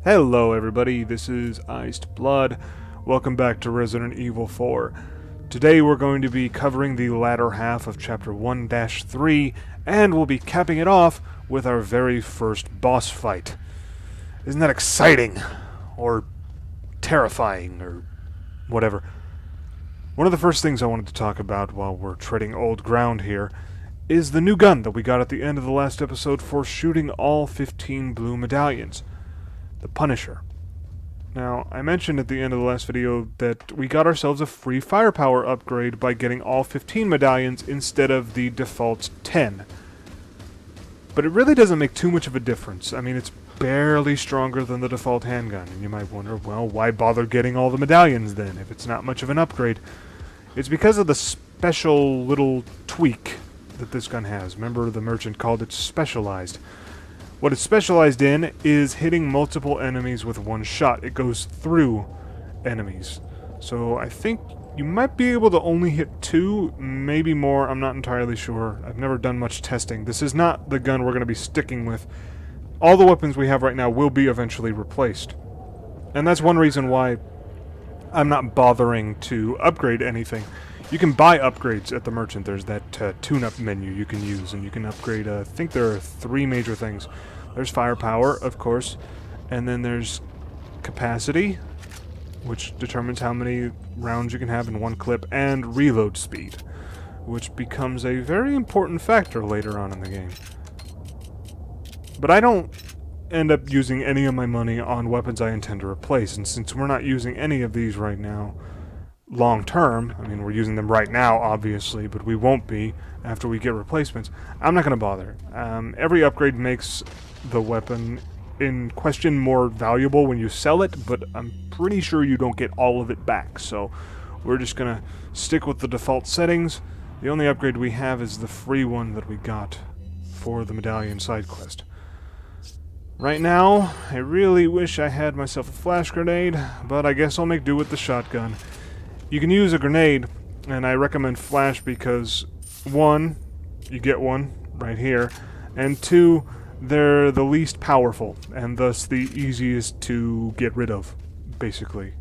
Hello everybody, this is Iced Blood. Welcome back to Resident Evil 4. Today we're going to be covering the latter half of Chapter 1-3, and we'll be capping it off with our very first boss fight. Isn't that exciting? Or terrifying, or whatever. One of the first things I wanted to talk about while we're treading old ground here is the new gun that we got at the end of the last episode for shooting all 15 blue medallions. The Punisher. Now, I mentioned at the end of the last video that we got ourselves a free firepower upgrade by getting all 15 medallions instead of the default 10. But it really doesn't make too much of a difference. I mean, it's barely stronger than the default handgun, and you might wonder, well, why bother getting all the medallions then, if it's not much of an upgrade? It's because of the special little tweak that this gun has. Remember, the merchant called it specialized. What it's specialized in is hitting multiple enemies with one shot. It goes through enemies. So I think you might be able to only hit 2, maybe more, I'm not entirely sure. I've never done much testing. This is not the gun we're going to be sticking with. All the weapons we have right now will be eventually replaced. And that's one reason why I'm not bothering to upgrade anything. You can buy upgrades at the merchant. There's that tune-up menu you can use, and you can upgrade, I think there are 3 major things. There's firepower, of course, and then there's capacity, which determines how many rounds you can have in one clip, and reload speed, which becomes a very important factor later on in the game. But I don't end up using any of my money on weapons I intend to replace, and since we're not using any of these right now, long term, I mean, we're using them right now, obviously, but we won't be after we get replacements. I'm not going to bother. Every upgrade makes the weapon in question more valuable when you sell it, but I'm pretty sure you don't get all of it back, so we're just going to stick with the default settings. The only upgrade we have is the free one that we got for the medallion side quest. Right now, I really wish I had myself a flash grenade, but I guess I'll make do with the shotgun. You can use a grenade, and I recommend flash because, 1, you get one right here, and 2, they're the least powerful, and thus the easiest to get rid of, basically.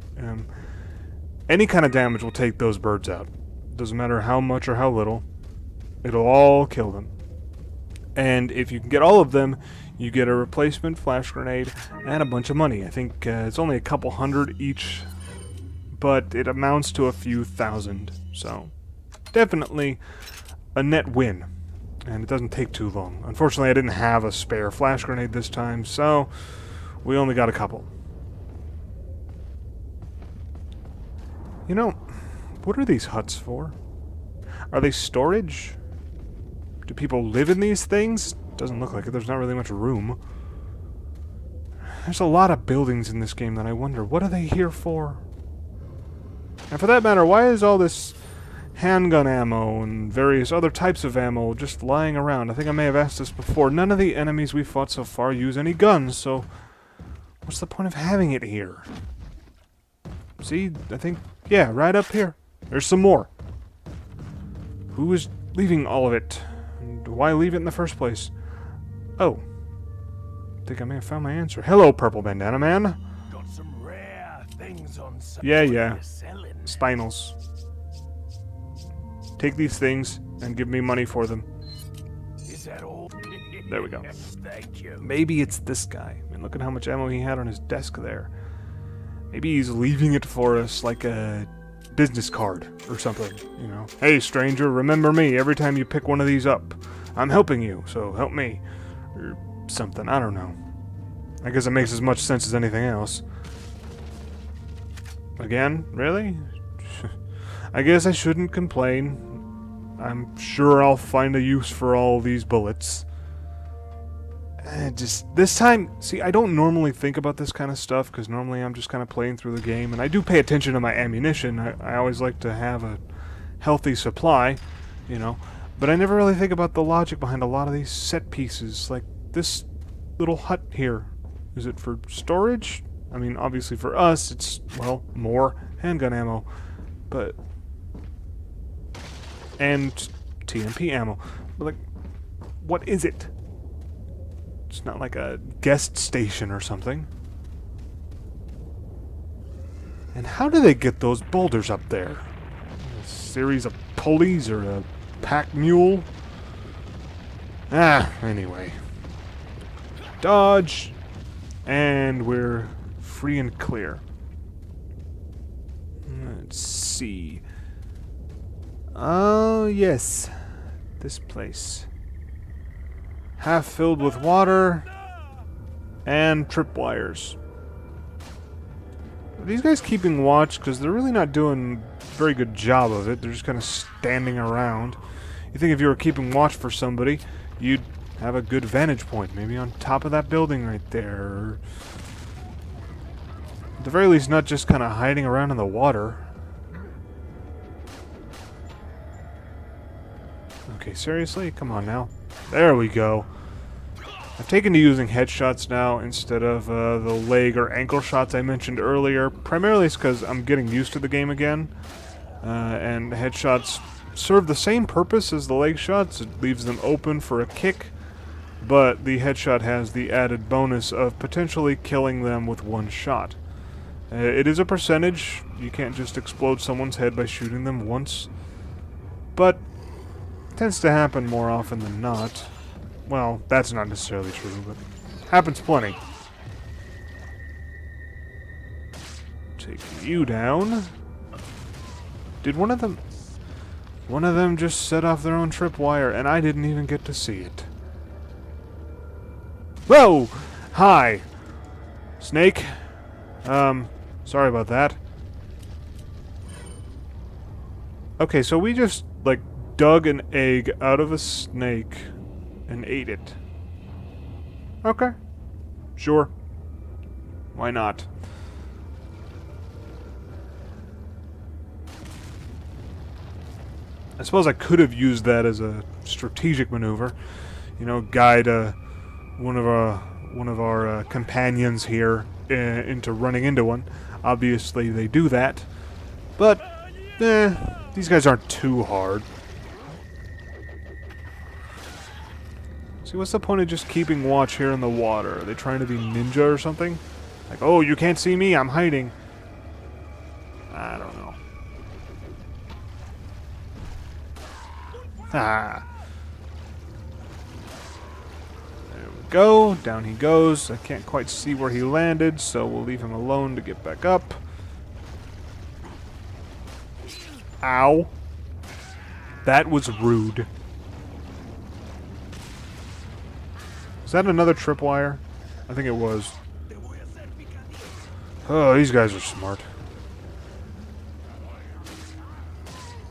Any kind of damage will take those birds out. Doesn't matter how much or how little, it'll all kill them. And if you can get all of them, you get a replacement flash grenade and a bunch of money. I think it's only a couple hundred each, but it amounts to a few thousand, so definitely a net win, and it doesn't take too long. Unfortunately, I didn't have a spare flash grenade this time, so we only got a couple. You know, what are these huts for? Are they storage? Do people live in these things? Doesn't look like it. There's not really much room. There's a lot of buildings in this game that I wonder, what are they here for? And for that matter, why is all this handgun ammo and various other types of ammo just lying around? I think I may have asked this before. None of the enemies we fought so far use any guns, so what's the point of having it here? See, I think, yeah, right up here. There's some more. Who is leaving all of it? And why leave it in the first place? Oh. I think I may have found my answer. Hello, Purple Bandana Man. Got some rare things on sale. Yeah. Spinals. Take these things and give me money for them. Is that all? There we go. Thank you. Maybe it's this guy. I mean, look at how much ammo he had on his desk there. Maybe he's leaving it for us like a business card or something, you know. Hey, stranger, remember me every time you pick one of these up. I'm helping you, so help me. Or something, I don't know. I guess it makes as much sense as anything else. Again? Really? I guess I shouldn't complain. I'm sure I'll find a use for all these bullets. Just this time, see, I don't normally think about this kind of stuff because normally I'm just kind of playing through the game, and I do pay attention to my ammunition. I always like to have a healthy supply, you know, but I never really think about the logic behind a lot of these set pieces, like this little hut here. Is it for storage? I mean, obviously for us, it's, well, more handgun ammo, but... and TMP ammo. But, like, what is it? It's not like a guest station or something. And how do they get those boulders up there? A series of pulleys or a pack mule? Anyway. Dodge. And we're free and clear. Let's see. Oh, yes. This place. Half filled with water and tripwires. Are these guys keeping watch? Because they're really not doing a very good job of it. They're just kind of standing around. You think if you were keeping watch for somebody, you'd have a good vantage point. Maybe on top of that building right there. Or at the very least, not just kind of hiding around in the water. Okay, seriously? Come on now. There we go. I've taken to using headshots now instead of the leg or ankle shots I mentioned earlier. Primarily it's because I'm getting used to the game again. And headshots serve the same purpose as the leg shots. It leaves them open for a kick. But the headshot has the added bonus of potentially killing them with one shot. It is a percentage. You can't just explode someone's head by shooting them once. But it tends to happen more often than not. Well, that's not necessarily true, but happens plenty. Take you down. Did one of them just set off their own tripwire, and I didn't even get to see it? Whoa! Hi! Snake? Sorry about that. Okay, so we just, like, dug an egg out of a snake and ate it. Okay. Sure. Why not? I suppose I could have used that as a strategic maneuver. You know, guide one of our companions here into running into one. Obviously, they do that. But, these guys aren't too hard. See, what's the point of just keeping watch here in the water? Are they trying to be ninja or something? Like, oh, you can't see me, I'm hiding. I don't know. Ah. There we go. Down he goes. I can't quite see where he landed, so we'll leave him alone to get back up. Ow. That was rude. Is that another tripwire? I think it was. Oh, these guys are smart.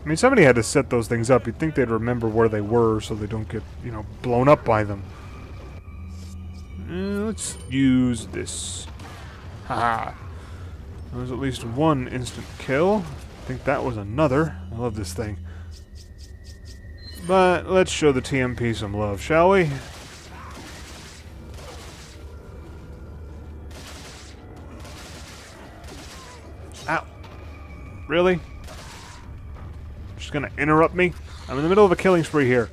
I mean, somebody had to set those things up. You'd think they'd remember where they were so they don't get, you know, blown up by them. Let's use this. Haha. There was at least one instant kill. I think that was another. I love this thing. But let's show the TMP some love, shall we? Ow. Really? Just gonna interrupt me? I'm in the middle of a killing spree here.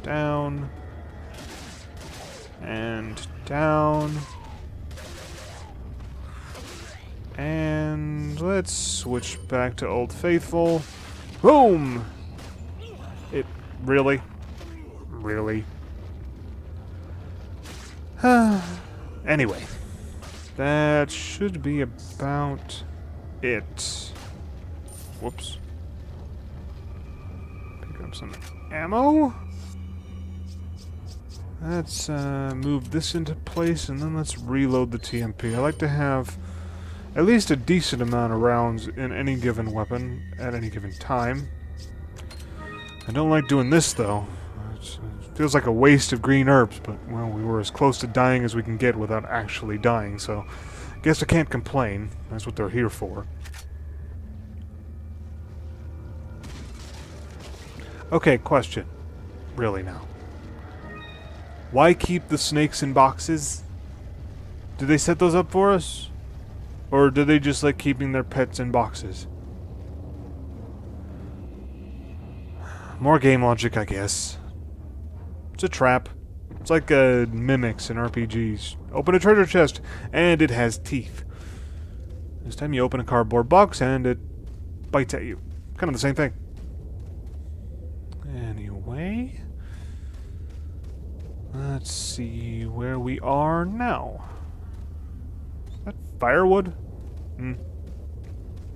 Down. And down. And let's switch back to Old Faithful. Boom! It really? Really? Anyway, that should be about it. Whoops. Pick up some ammo. Let's move this into place, and then let's reload the TMP. I like to have at least a decent amount of rounds in any given weapon at any given time. I don't like doing this, though. It feels like a waste of green herbs, but, well, we were as close to dying as we can get without actually dying, so I guess I can't complain. That's what they're here for. Okay, question. Really now. Why keep the snakes in boxes? Did they set those up for us? Or do they just like keeping their pets in boxes? More game logic, I guess. It's a trap. It's like mimics in RPGs. Open a treasure chest, and it has teeth. This time you open a cardboard box, and it bites at you. Kind of the same thing. Anyway, let's see where we are now. Is that firewood?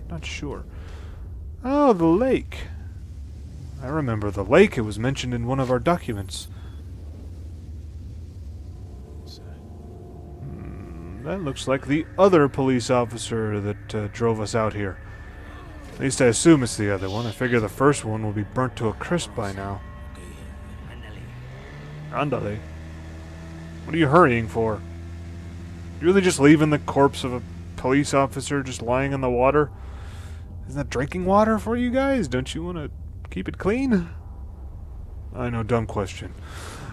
Not sure. Oh, the lake. I remember the lake. It was mentioned in one of our documents. That looks like the other police officer that drove us out here. At least I assume it's the other one. I figure the first one will be burnt to a crisp by now. Andale. What are you hurrying for? You really just leaving the corpse of a police officer just lying in the water? Isn't that drinking water for you guys? Don't you want to keep it clean? I know, dumb question.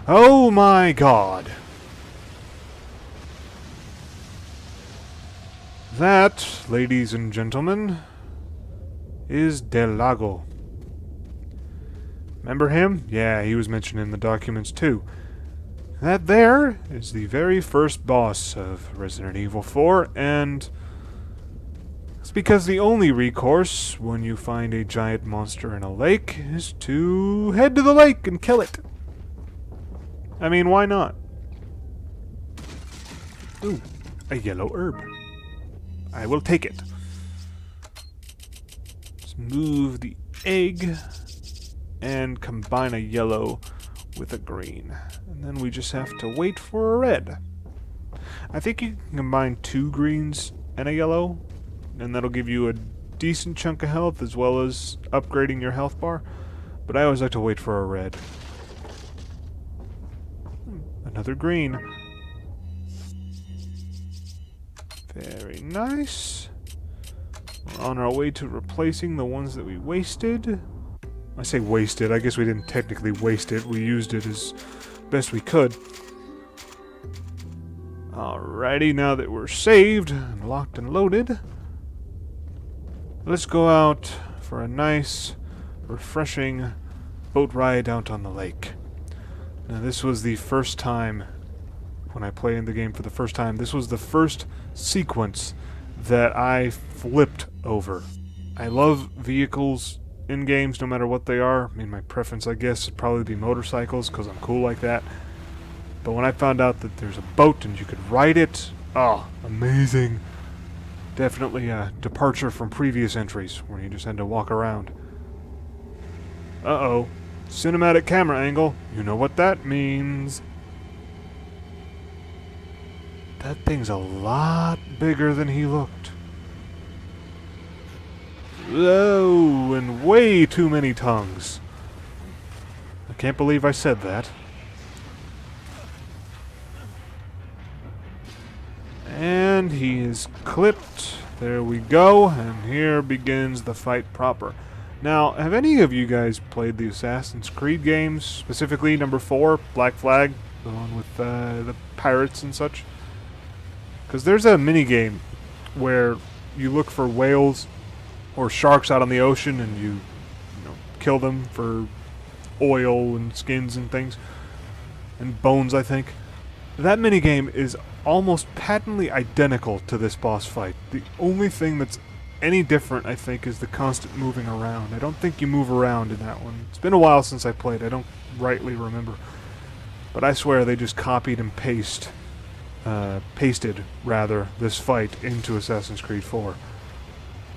Oh my god. That, ladies and gentlemen, is Del Lago. Remember him? Yeah, he was mentioned in the documents too. That there is the very first boss of Resident Evil 4, and it's because the only recourse when you find a giant monster in a lake is to head to the lake and kill it. I mean, why not? Ooh, a yellow herb. I will take it. Let's move the egg and combine a yellow with a green. And then we just have to wait for a red. I think you can combine 2 greens and a yellow, and that'll give you a decent chunk of health as well as upgrading your health bar. But I always like to wait for a red. Another green. Very nice. We're on our way to replacing the ones that we wasted. I say wasted, I guess we didn't technically waste it. We used it as best we could. Alrighty, now that we're saved and locked and loaded, let's go out for a nice, refreshing boat ride out on the lake. Now this was the first time, when I played in the game for the first time, this was the first sequence that I flipped over. I love vehicles in games no matter what they are. I mean, my preference, I guess, would probably be motorcycles because I'm cool like that. But when I found out that there's a boat and you could ride it, oh, amazing. Definitely a departure from previous entries where you just had to walk around. Uh-oh. Cinematic camera angle. You know what that means. That thing's a lot bigger than he looked. Oh, and way too many tongues. I can't believe I said that. And he is clipped. There we go, and here begins the fight proper. Now, have any of you guys played the Assassin's Creed games, specifically number 4, Black Flag, the one with the pirates and such? Because there's a minigame where you look for whales or sharks out on the ocean and you kill them for oil and skins and things. And bones, I think. That minigame is almost patently identical to this boss fight. The only thing that's any different, I think, is the constant moving around. I don't think you move around in that one. It's been a while since I played. I don't rightly remember. But I swear they just copied and pasted this fight into Assassin's Creed 4.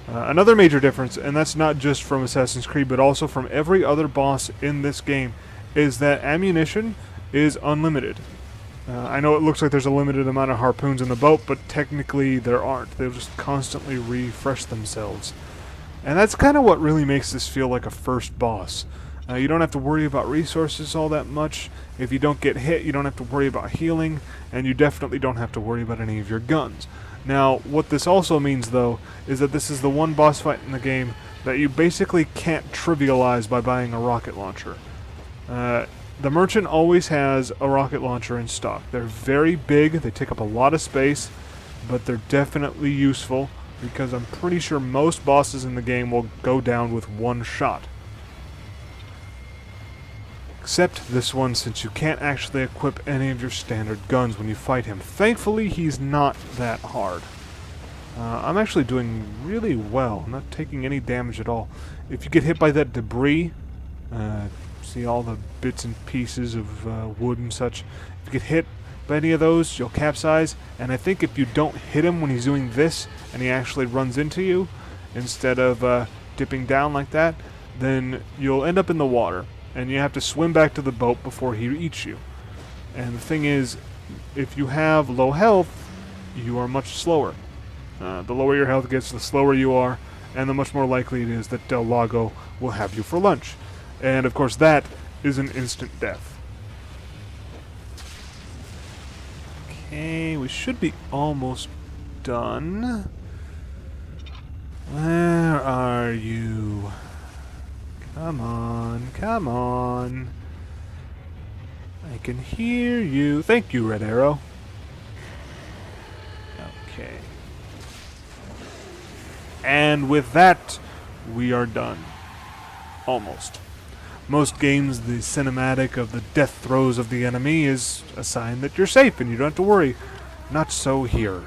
Another major difference, and that's not just from Assassin's Creed, but also from every other boss in this game, is that ammunition is unlimited. I know it looks like there's a limited amount of harpoons in the boat, but technically there aren't. They'll just constantly refresh themselves. And that's kind of what really makes this feel like a first boss. You don't have to worry about resources all that much. If you don't get hit, you don't have to worry about healing, and you definitely don't have to worry about any of your guns. Now, what this also means, though, is that this is the one boss fight in the game that you basically can't trivialize by buying a rocket launcher. The merchant always has a rocket launcher in stock. They're very big, they take up a lot of space, but they're definitely useful, because I'm pretty sure most bosses in the game will go down with one shot. Except this one, since you can't actually equip any of your standard guns when you fight him. Thankfully, he's not that hard. I'm actually doing really well. I'm not taking any damage at all. If you get hit by that debris, see all the bits and pieces of wood and such. If you get hit by any of those, you'll capsize. And I think if you don't hit him when he's doing this, and he actually runs into you, instead of dipping down like that, then you'll end up in the water. And you have to swim back to the boat before he eats you. And the thing is, if you have low health, you are much slower. The lower your health gets, the slower you are, and the much more likely it is that Del Lago will have you for lunch. And of course that is an instant death. Okay, we should be almost done. Where are you? Come on, come on. I can hear you. Thank you, Red Arrow. Okay. And with that, we are done. Almost. Most games, the cinematic of the death throes of the enemy is a sign that you're safe and you don't have to worry. Not so here.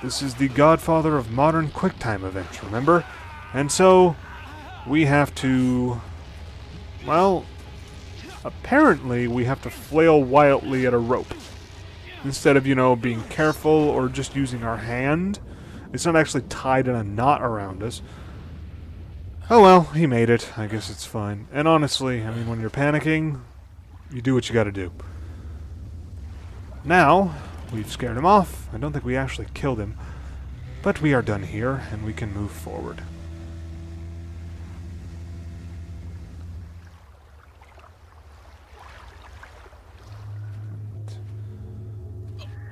This is the godfather of modern QuickTime events, remember? And so, we have to... well, apparently we have to flail wildly at a rope. Instead of, being careful or just using our hand. It's not actually tied in a knot around us. Oh well, he made it. I guess it's fine. And honestly, I mean, when you're panicking, you do what you gotta do. Now, we've scared him off. I don't think we actually killed him. But we are done here, and we can move forward.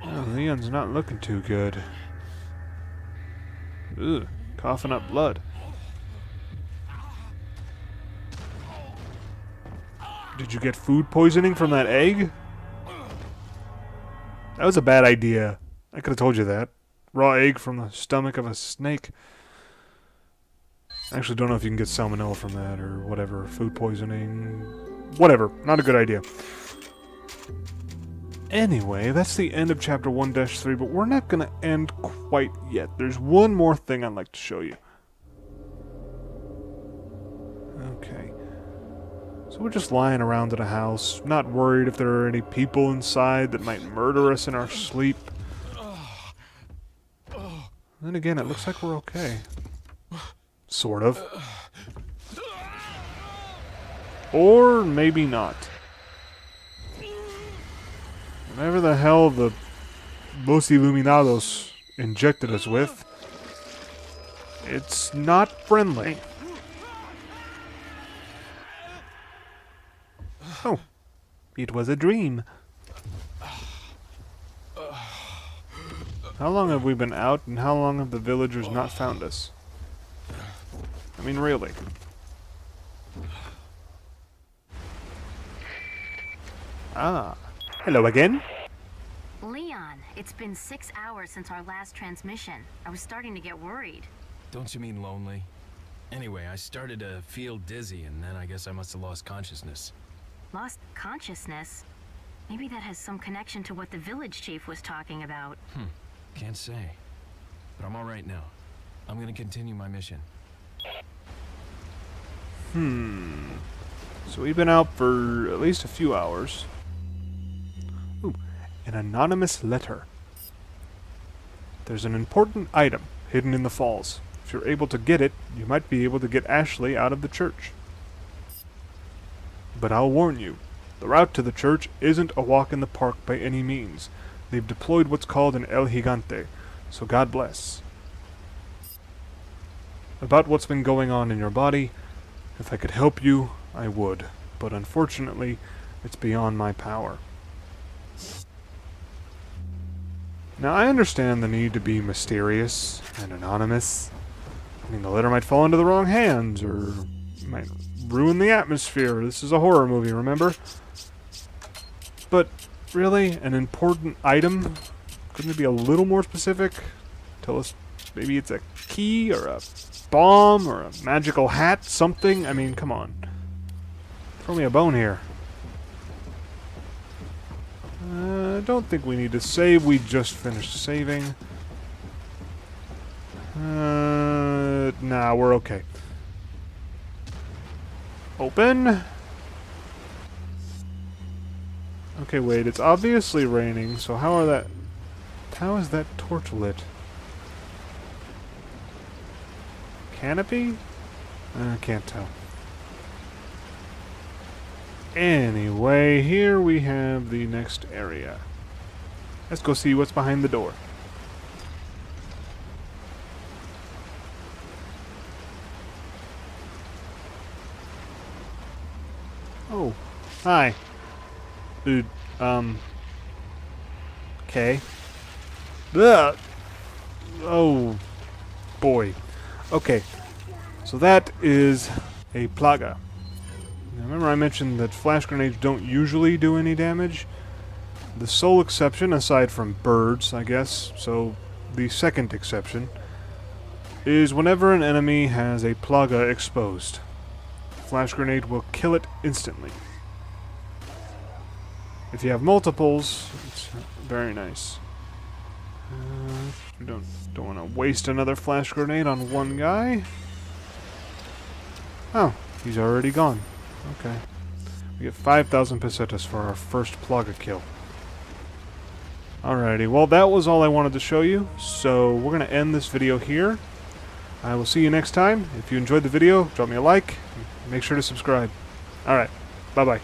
Oh, Leon's not looking too good. Ugh, coughing up blood. Did you get food poisoning from that egg? That was a bad idea. I could have told you that. Raw egg from the stomach of a snake. I actually don't know if you can get salmonella from that or whatever. Food poisoning. Whatever. Not a good idea. Anyway, that's the end of Chapter 1-3, but we're not going to end quite yet. There's one more thing I'd like to show you. Okay. So we're just lying around in a house, not worried if there are any people inside that might murder us in our sleep. Then again, it looks like we're okay. Sort of. Or maybe not. Whatever the hell the Los Iluminados injected us with, it's not friendly. Oh, it was a dream. How long have we been out, and how long have the villagers not found us? I mean, really. Ah, hello again. Leon, it's been 6 hours since our last transmission. I was starting to get worried. Don't you mean lonely? Anyway, I started to feel dizzy, and then I guess I must have lost consciousness. Lost consciousness? Maybe that has some connection to what the village chief was talking about. Can't say. But I'm alright now. I'm gonna continue my mission. So we've been out for at least a few hours. Ooh, an anonymous letter. There's an important item hidden in the falls. If you're able to get it, you might be able to get Ashley out of the church. But I'll warn you, the route to the church isn't a walk in the park by any means. They've deployed what's called an El Gigante, so God bless. About what's been going on in your body, if I could help you, I would, but unfortunately, it's beyond my power. Now, I understand the need to be mysterious and anonymous. I mean, the letter might fall into the wrong hands, or might ruin the atmosphere. This is a horror movie, remember? But, really, an important item? Couldn't it be a little more specific? Tell us maybe it's a key, or a bomb, or a magical hat, something? I mean, come on. Throw me a bone here. I don't think we need to save. We just finished saving. Nah, we're okay. Open. Okay, wait. It's obviously raining, so how is that torch lit? Canopy? I can't tell. Anyway, here we have the next area. Let's go see what's behind the door. Oh, hi. Dude, okay. Ugh. Oh, boy. Okay, so that is a plaga. Now remember I mentioned that flash grenades don't usually do any damage? The sole exception, aside from birds, I guess, so the second exception, is whenever an enemy has a plaga exposed. Flash grenade will kill it instantly. If you have multiples, it's very nice. We don't want to waste another flash grenade on one guy. Oh, he's already gone. Okay. We get 5,000 pesetas for our first plaga kill. Alrighty, well that was all I wanted to show you, so we're going to end this video here. I will see you next time. If you enjoyed the video, drop me a like. Make sure to subscribe. Alright, bye-bye.